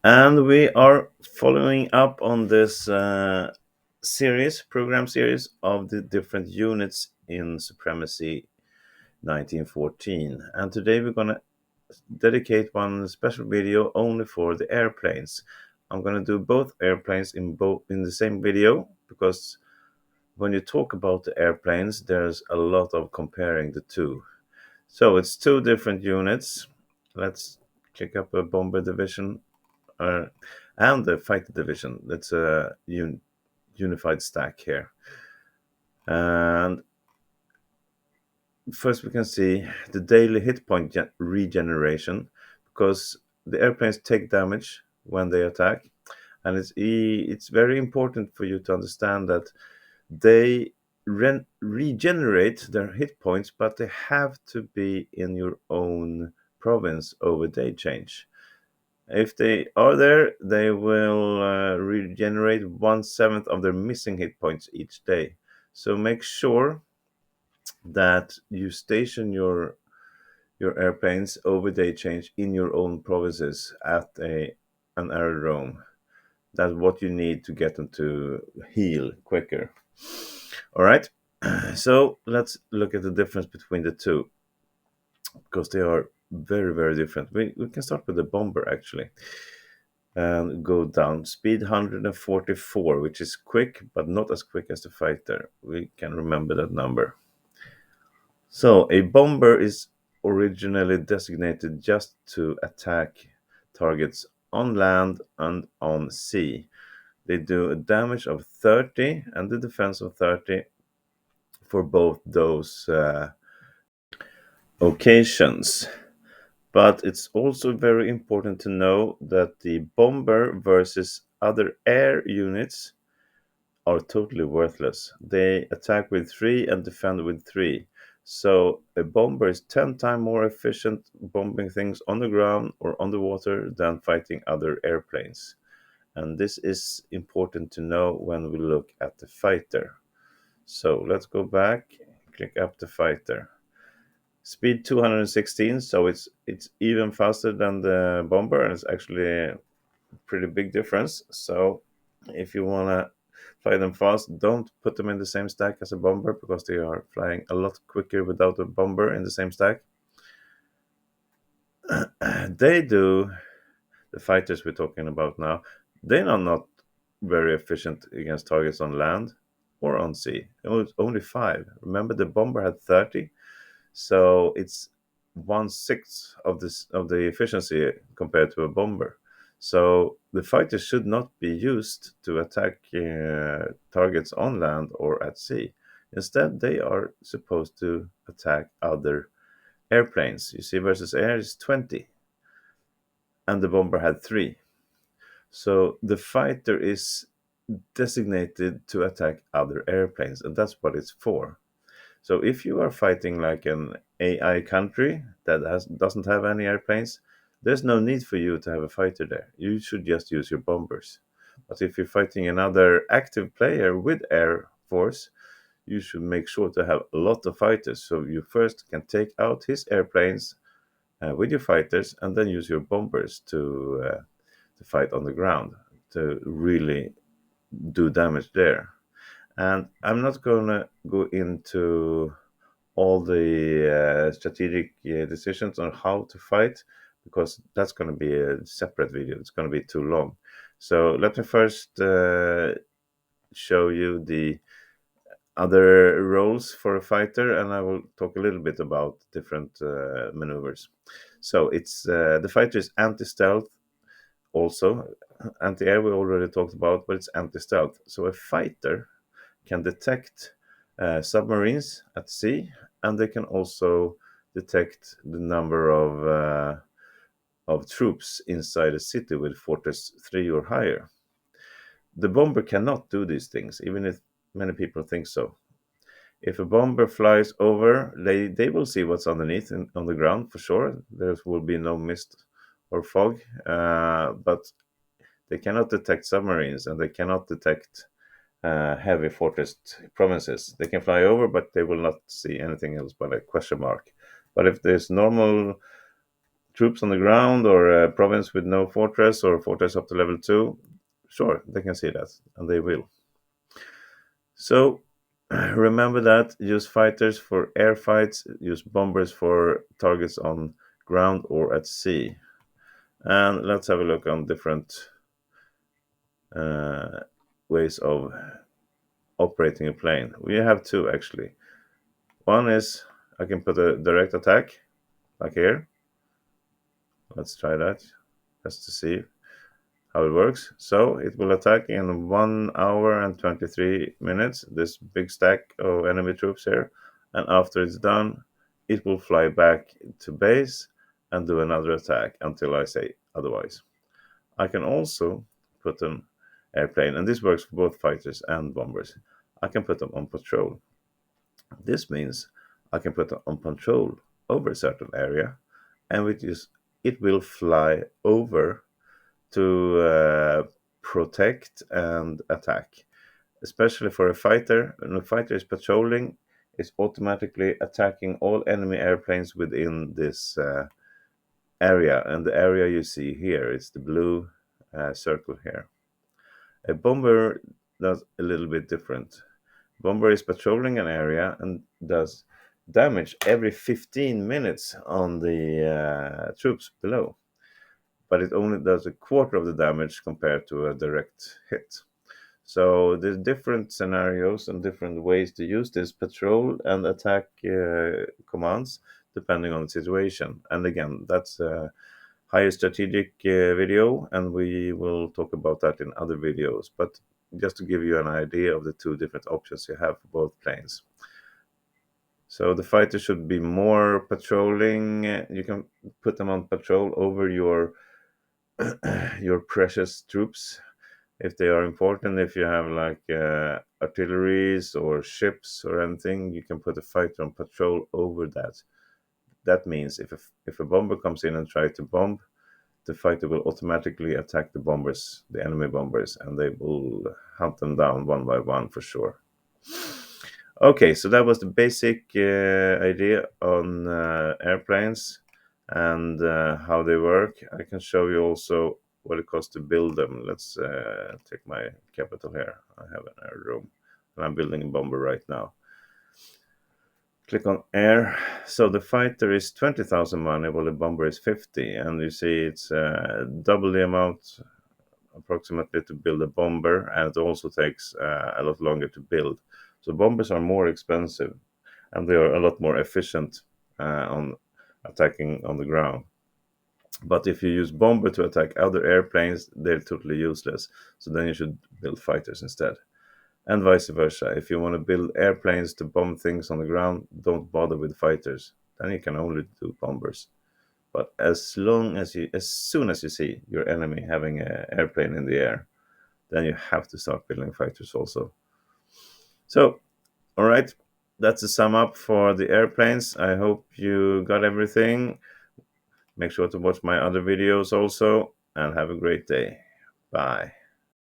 And we are following up on this program series of the different units in Supremacy 1914. And today we're going to dedicate one special video only for the airplanes. I'm going to do both airplanes in the same video because when you talk about the airplanes, there's a lot of comparing the two. So it's two different units. Let's click up a bomber division uh, and the fighter division. That's a unified stack here. And first we can see the daily hit point regeneration, because the airplanes take damage when they attack, and it's very important for you to understand that they regenerate their hit points, but they have to be in your own province over day change. If they are there, they will regenerate 1/7 of their missing hit points each day. So make sure that you station your airplanes over day change in your own provinces at an aerodrome. That's what you need to get them to heal quicker. All right. So let's look at the difference between the two, because they are very, very different. We can start with the bomber actually and go down. Speed 144, which is quick, but not as quick as the fighter. We can remember that number. So a bomber is originally designated just to attack targets on land and on sea. They do a damage of 30 and the defense of 30 for both those occasions. But it's also very important to know that the bomber versus other air units are totally worthless. They attack with 3 and defend with 3. So a bomber is 10 times more efficient bombing things on the ground or on the water than fighting other airplanes. And this is important to know when we look at the fighter. So let's go back, click up the fighter. Speed 216, so it's even faster than the bomber, and it's actually a pretty big difference. So if you want to fly them fast, don't put them in the same stack as a bomber, because they are flying a lot quicker without a bomber in the same stack. They do, the fighters we're talking about now, they are not very efficient against targets on land or on sea. It was only 5. Remember, the bomber had 30, so it's 1/6 of the efficiency compared to a bomber. So the fighters should not be used to attack targets on land or at sea. Instead, they are supposed to attack other airplanes. You see, versus air is 20, and the bomber had 3. So the fighter is designated to attack other airplanes, and that's what it's for. So if you are fighting like an AI country that doesn't have any airplanes, there's no need for you to have a fighter there. You should just use your bombers. But if you're fighting another active player with air force, you should make sure to have a lot of fighters. So you first can take out his airplanes with your fighters, and then use your bombers to fight on the ground to really do damage there. And I'm not going to go into all the strategic decisions on how to fight, because that's going to be a separate video. It's going to be too long. So let me first show you the other roles for a fighter, and I will talk a little bit about different maneuvers. So it's the fighter is anti-stealth, also anti-air we already talked about, but it's anti-stealth. So a fighter can detect submarines at sea, and they can also detect the number of troops inside a city with Fortress 3 or higher. The bomber cannot do these things, even if many people think so. If a bomber flies over, they will see what's underneath on the ground for sure. There will be no mist or fog, but they cannot detect submarines, and they cannot detect heavy fortressed provinces. They can fly over, but they will not see anything else but a question mark. But if there's normal troops on the ground or a province with no fortress or fortress up to level 2, sure, they can see that, and they will. So remember that use fighters for air fights, use bombers for targets on ground or at sea. And let's have a look on different uh, ways of operating a plane. We have two actually. One is I can put a direct attack, like here. Let's try that just to see how it works. So it will attack in 1 hour and 23 minutes, this big stack of enemy troops here. And after it's done, it will fly back to base and do another attack until I say otherwise. I can also put an airplane, and this works for both fighters and bombers. I can put them on patrol. This means I can put them on patrol over a certain area, and which is it will fly over to protect and attack. Especially for a fighter, when a fighter is patrolling, it's automatically attacking all enemy airplanes within this area. And the area you see here is the blue circle here. A bomber does a little bit different. Bomber is patrolling an area and does damage every 15 minutes on the troops below, but it only does a quarter of the damage compared to a direct hit. So there's different scenarios and different ways to use this patrol and attack commands depending on the situation. And again, that's a higher strategic video, and we will talk about that in other videos. But just to give you an idea of the two different options you have for both planes. So the fighter should be more patrolling. You can put them on patrol over your your precious troops if they are important. If you have like artilleries or ships or anything, you can put a fighter on patrol over that. That means if a bomber comes in and tries to bomb, the fighter will automatically attack the bombers, the enemy bombers, and they will hunt them down one by one for sure. Okay, so that was the basic idea on airplanes and how they work. I can show you also what it costs to build them. Let's take my capital here. I have an air room, and I'm building a bomber right now. Click on air. So the fighter is 20,000 money, while the bomber is 50, and you see it's double the amount approximately to build a bomber, and it also takes a lot longer to build. So bombers are more expensive, and they are a lot more efficient on attacking on the ground. But if you use bomber to attack other airplanes, they're totally useless. So then you should build fighters instead. And vice versa. If you want to build airplanes to bomb things on the ground, don't bother with fighters. Then you can only do bombers. But as soon as you see your enemy having an airplane in the air, then you have to start building fighters also. So, all right, that's a sum up for the airplanes. I hope you got everything. Make sure to watch my other videos also, and have a great day. Bye.